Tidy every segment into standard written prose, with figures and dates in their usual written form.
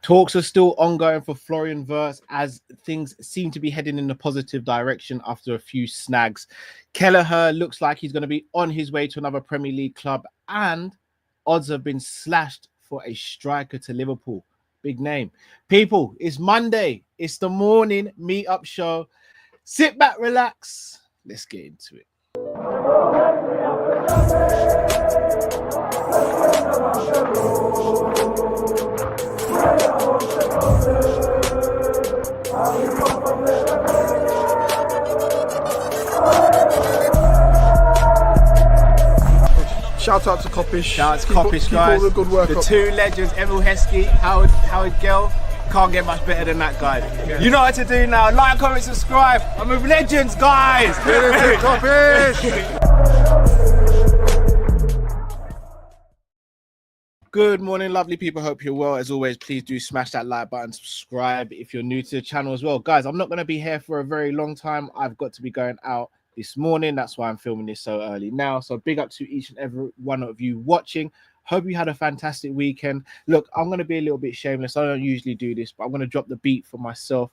Talks are still ongoing for Florian Wirtz as things seem to be heading in a positive direction after a few snags. Kelleher looks like he's going to be on his way to another Premier League club, and odds have been slashed for a striker to Liverpool. Big name. People, it's Monday. It's the morning meet-up show. Sit back, relax. Let's get into it. Shout out to Kopish. Shout out to Kopish, guys. Keep all the good work the up. Two legends, Emil Heskey, Howard Gill. Can't get much better than that guy. Yeah. You know what to do now. Like, comment, subscribe. I'm with legends, guys. Kopish. Good morning, lovely people. Hope you're well. As always, please do smash that like button, subscribe if you're new to the channel as well. Guys, I'm not going to be here for a very long time. I've got to be going out this morning. That's why I'm filming this so early now. So big up to each and every one of you watching. Hope you had a fantastic weekend. Look, I'm going to be a little bit shameless. I don't usually do this, but I'm going to drop the beat for myself.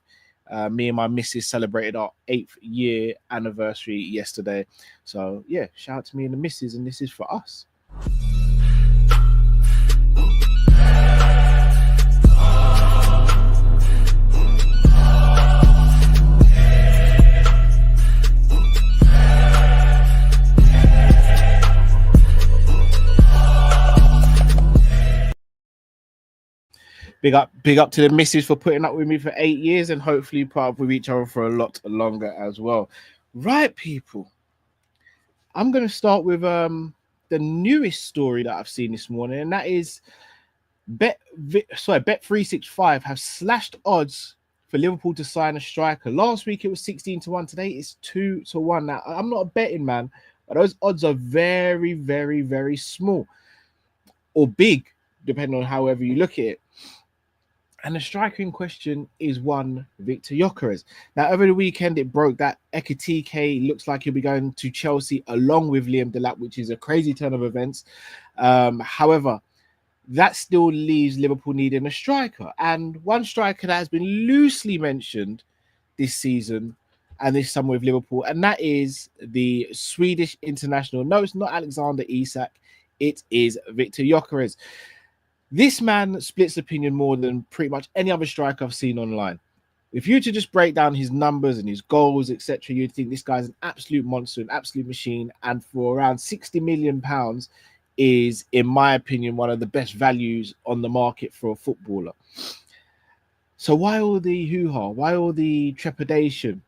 Me and my missus celebrated our 8th year anniversary yesterday. So yeah, shout out to me and the missus, and this is for us. Big up to the missus for putting up with me for 8 years, and hopefully put up with each other for a lot longer as well. Right, people. I'm going to start with the newest story that I've seen this morning, and that is Bet365 have slashed odds for Liverpool to sign a striker. Last week it was 16-1. Today it's 2-1. Now, I'm not a betting man, but those odds are very, very, very small or big, depending on however you look at it. And the striker in question is one Victor Gyokeres. Now, over the weekend, it broke that Ekitike looks like he'll be going to Chelsea along with Liam Delap, which is a crazy turn of events. However, that still leaves Liverpool needing a striker. And one striker that has been loosely mentioned this season and this summer with Liverpool, and that is the Swedish international. No, it's not Alexander Isak. It is Victor Gyokeres. This man splits opinion more than pretty much any other striker I've seen online. If you were to just break down his numbers and his goals, etc., you'd think this guy's an absolute monster, an absolute machine, and for around £60 million is, in my opinion, one of the best values on the market for a footballer. So why all the hoo-ha? Why all the trepidation?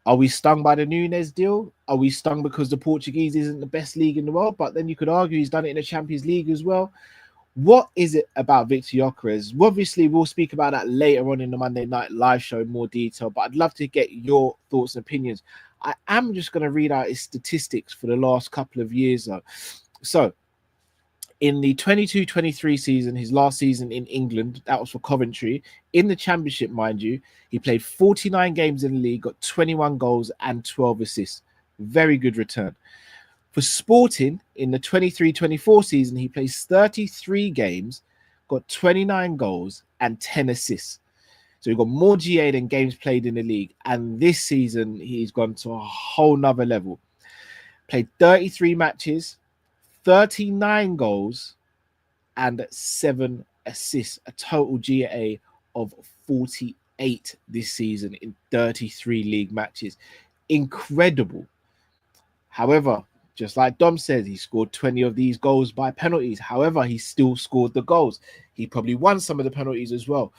Are we stung by the Nunes deal? Are we stung because the Portuguese isn't the best league in the world? But then you could argue he's done it in the Champions League as well. What is it about Victor Gyokeres? Obviously, we'll speak about that later on in the Monday Night Live show in more detail, but I'd love to get your thoughts and opinions. I am just going to read out his statistics for the last couple of years, though. So, in the 22-23 season, his last season in England, that was for Coventry, in the Championship, mind you, he played 49 games in the league, got 21 goals and 12 assists. Very good return. For Sporting, in the 23-24 season, he plays 33 games, got 29 goals and 10 assists. So he got more GA than games played in the league. And this season, he's gone to a whole nother level. Played 33 matches, 39 goals and 7 assists. A total GA of 48 this season in 33 league matches. Incredible. However, just like Dom says, he scored 20 of these goals by penalties. However, he still scored the goals. He probably won some of the penalties as well.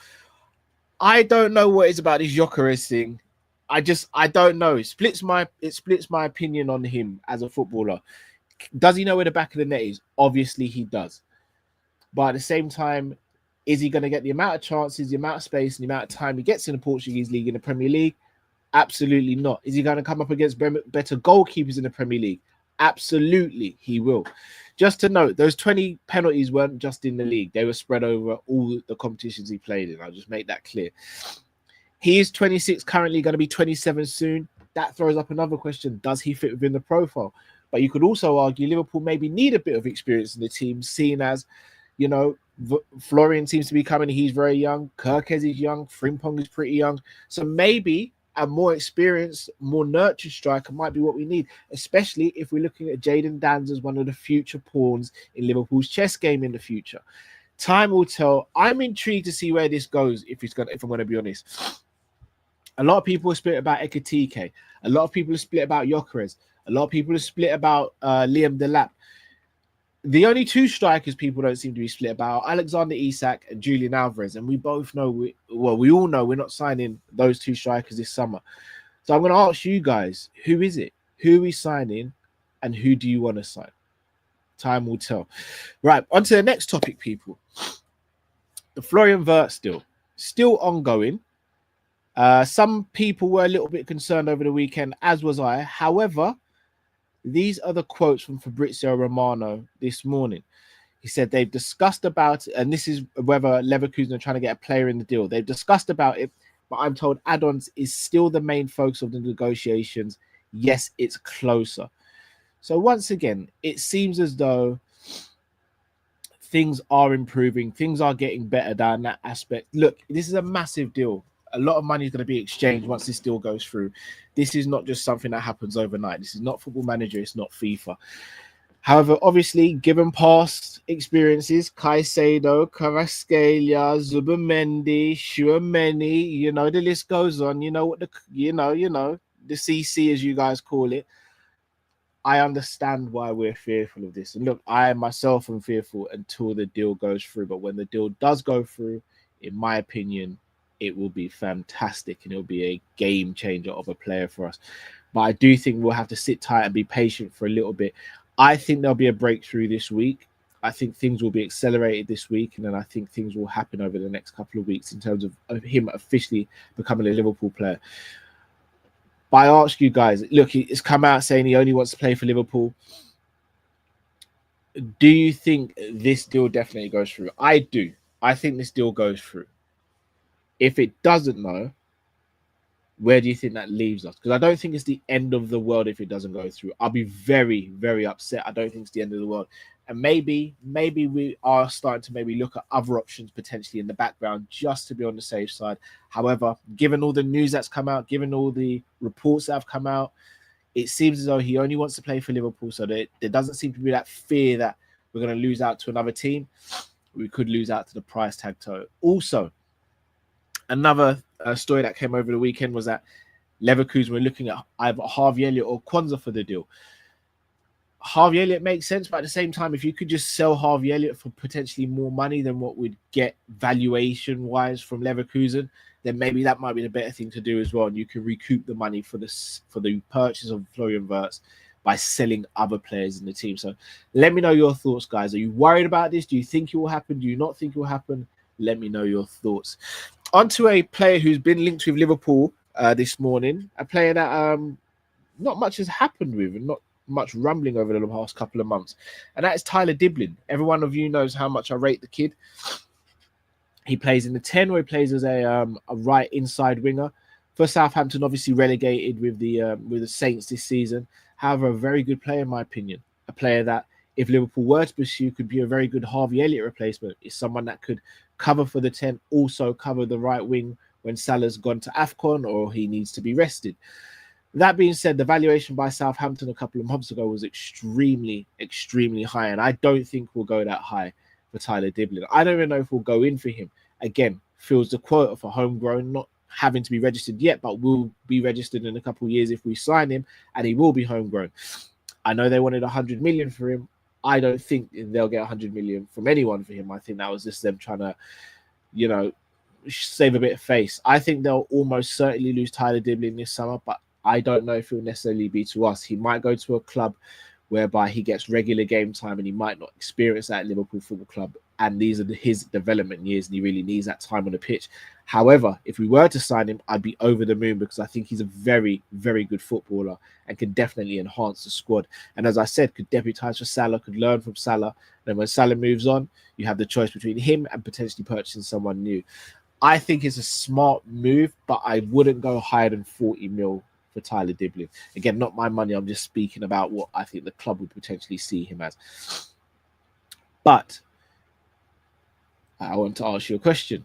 I don't know what it's about this Gyokeres thing. I don't know. It splits my opinion on him as a footballer. Does he know where the back of the net is? Obviously, he does. But at the same time, is he going to get the amount of chances, the amount of space, and the amount of time he gets in the Portuguese league, in the Premier League? Absolutely not. Is he going to come up against better goalkeepers in the Premier League? Absolutely, he will. Just to note, those 20 penalties weren't just in the league. They were spread over all the competitions he played in. I'll just make that clear. He is 26, currently going to be 27 soon. That throws up another question. Does he fit within the profile? But you could also argue Liverpool maybe need a bit of experience in the team, seeing as You know, Florian seems to be coming. He's very young. Gyokeres is young. Frimpong is pretty young. So maybe a more experienced, more nurtured striker might be what we need, especially if we're looking at Jadon Danns as one of the future pawns in Liverpool's chess game in the future. Time will tell. I'm intrigued to see where this goes. If I'm going to be honest, a lot of people are split about Ekitike. A lot of people are split about Gyokeres. A lot of people are split about Liam Delap. The only two strikers people don't seem to be split about are Alexander Isak and Julian Alvarez, and we both know we all know we're not signing those two strikers this summer. So I'm going to ask you guys, who is it? Who are we signing, and who do you want to sign? Time will tell. Right, on to the next topic, people. The Florian Wirtz still ongoing. Some people were a little bit concerned over the weekend, as was I. However, these are the quotes from Fabrizio Romano this morning. He said they've discussed about it, and this is whether Leverkusen are trying to get a player in the deal. They've discussed about it, but I'm told add-ons is still the main focus of the negotiations. Yes, it's closer. So once again, it seems as though things are improving. Things are getting better down that aspect. Look, this is a massive deal. A lot of money is going to be exchanged once this deal goes through. This is not just something that happens overnight. This is not Football Manager. It's not FIFA. However, obviously, given past experiences, Caicedo, Kvaratskhelia, Zubimendi, Tchouaméni, you know, the list goes on. You know what the CC, as you guys call it. I understand why we're fearful of this. And look, I myself am fearful until the deal goes through. But when the deal does go through, in my opinion, it will be fantastic and it'll be a game changer of a player for us. But I do think we'll have to sit tight and be patient for a little bit. I think there'll be a breakthrough this week. I think things will be accelerated this week. And then I think things will happen over the next couple of weeks in terms of him officially becoming a Liverpool player. But I ask you guys, look, he's come out saying he only wants to play for Liverpool. Do you think this deal definitely goes through? I do. I think this deal goes through. If it doesn't, though, where do you think that leaves us? Because I don't think it's the end of the world if it doesn't go through. I'll be very, very upset. I don't think it's the end of the world. And maybe we are starting to maybe look at other options potentially in the background just to be on the safe side. However, given all the news that's come out, given all the reports that have come out, it seems as though he only wants to play for Liverpool. So there doesn't seem to be that fear that we're going to lose out to another team. We could lose out to the price tag total. Also, another story that came over the weekend was that Leverkusen were looking at either Harvey Elliott or Kwanzaa for the deal. Harvey Elliott makes sense, but at the same time, if you could just sell Harvey Elliott for potentially more money than what we'd get valuation-wise from Leverkusen, then maybe that might be the better thing to do as well. And you can recoup the money for the purchase of Florian Wirtz by selling other players in the team. So let me know your thoughts, guys. Are you worried about this? Do you think it will happen? Do you not think it will happen? Let me know your thoughts. On to a player who's been linked with Liverpool this morning, a player that not much has happened with and not much rumbling over the past couple of months, and that is Tyler Diblin. Every one of you knows how much I rate the kid. He plays in the 10, where he plays as a right inside winger for Southampton, obviously relegated with the Saints this season. However, a very good player in my opinion, a player that if Liverpool were to pursue could be a very good Harvey Elliott replacement. Is someone that could cover for the 10, also cover the right wing when Salah's gone to AFCON or he needs to be rested. That being said, the valuation by Southampton a couple of months ago was extremely, extremely high. And I don't think we'll go that high for Tyler Diblin. I don't even know if we'll go in for him. Again, fills the quota for homegrown, not having to be registered yet, but will be registered in a couple of years if we sign him, and he will be homegrown. I know they wanted 100 million for him. I don't think they'll get 100 million from anyone for him. I think that was just them trying to, save a bit of face. I think they'll almost certainly lose Tyler Diblin this summer, but I don't know if it will necessarily be to us. He might go to a club whereby he gets regular game time and he might not experience that at Liverpool Football Club. And these are his development years and he really needs that time on the pitch. However, if we were to sign him, I'd be over the moon because I think he's a very, very good footballer and can definitely enhance the squad. And as I said, could deputise for Salah, could learn from Salah. Then when Salah moves on, you have the choice between him and potentially purchasing someone new. I think it's a smart move, but I wouldn't go higher than 40 mil for Tyler Diblin. Again, not my money. I'm just speaking about what I think the club would potentially see him as. But I want to ask you a question.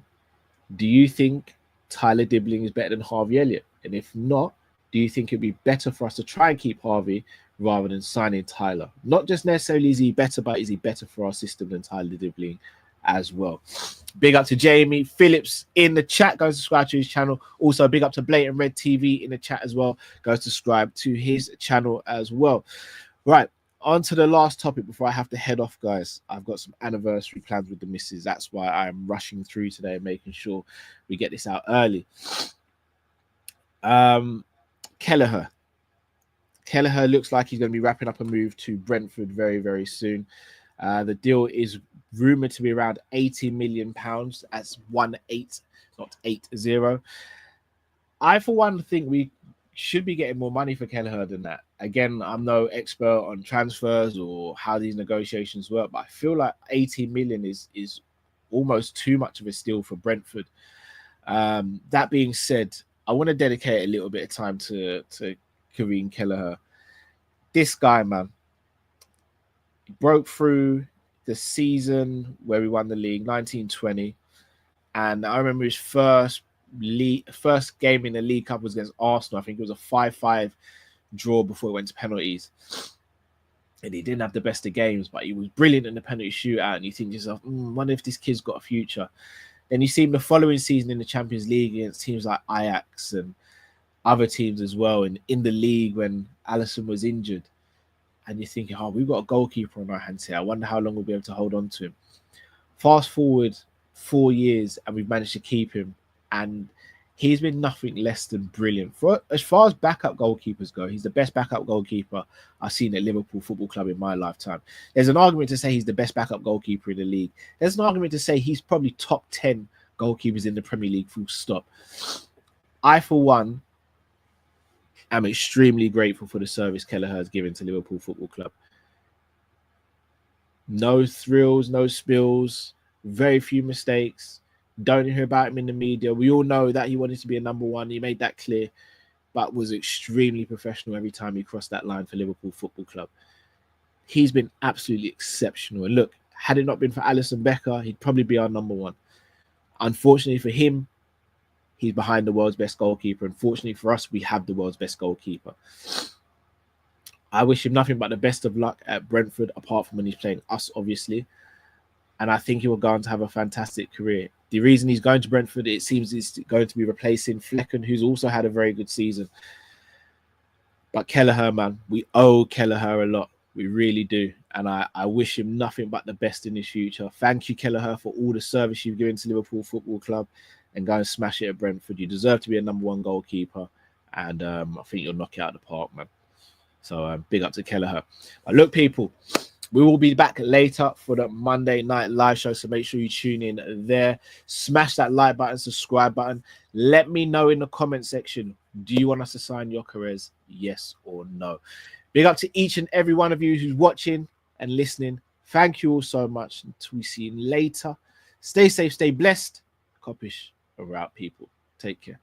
Do you think Tyler Dibbling is better than Harvey Elliott? And if not, do you think it'd be better for us to try and keep Harvey rather than signing Tyler? Not just necessarily is he better, but is he better for our system than Tyler Dibbling as well? Big up to Jamie Phillips in the chat. Go subscribe to his channel. Also, big up to Blatant Red TV in the chat as well. Go subscribe to his channel as well. Right, on to the last topic before I have to head off, guys. I've got some anniversary plans with the missus. That's why I'm rushing through today, making sure we get this out early. Kelleher looks like he's going to be wrapping up a move to Brentford very, very soon. The deal is rumored to be around £80 million. That's 18, not 80. I, for one, think we should be getting more money for Kelleher than that. Again, I'm no expert on transfers or how these negotiations work, but I feel like 18 million is almost too much of a steal for Brentford. That being said, I want to dedicate a little bit of time to Kareem Kelleher. This guy, man, broke through the season where we won the league, 1920, and I remember his first game in the League Cup was against Arsenal. I think it was a 5-5 draw before it went to penalties, and he didn't have the best of games, but he was brilliant in the penalty shootout. And you think to yourself, wonder if this kid's got a future. Then you see him the following season in the Champions League against teams like Ajax and other teams as well, and in the league when Alisson was injured. And you're thinking, we've got a goalkeeper on our hands here. I wonder how long we'll be able to hold on to him. Fast forward 4 years, and we've managed to keep him. And he's been nothing less than brilliant. As far as backup goalkeepers go, he's the best backup goalkeeper I've seen at Liverpool Football Club in my lifetime. There's an argument to say he's the best backup goalkeeper in the league. There's an argument to say he's probably top 10 goalkeepers in the Premier League, full stop. I, for one, am extremely grateful for the service Kelleher has given to Liverpool Football Club. No thrills, no spills, very few mistakes. Don't hear about him in the media. We all know that he wanted to be a number one. He made that clear, but was extremely professional every time he crossed that line for Liverpool Football Club. He's been absolutely exceptional. And look, had it not been for Alisson Becker, he'd probably be our number one. Unfortunately for him, he's behind the world's best goalkeeper. Unfortunately for us, we have the world's best goalkeeper. I wish him nothing but the best of luck at Brentford, apart from when he's playing us, obviously. And I think he will go on to have a fantastic career. The reason he's going to Brentford, it seems, is going to be replacing Flecken, who's also had a very good season. But Kelleher, man, we owe Kelleher a lot. We really do. And I wish him nothing but the best in his future. Thank you, Kelleher, for all the service you've given to Liverpool Football Club, and go and smash it at Brentford. You deserve to be a number one goalkeeper. And I think you'll knock it out of the park, man. So big up to Kelleher. But look, people, we will be back later for the Monday night live show, so make sure you tune in there. Smash that like button, subscribe button. Let me know in the comment section, do you want us to sign Gyokeres? Yes or no? Big up to each and every one of you who's watching and listening. Thank you all so much. Until we see you later. Stay safe, stay blessed. Kopish, we're out, people. Take care.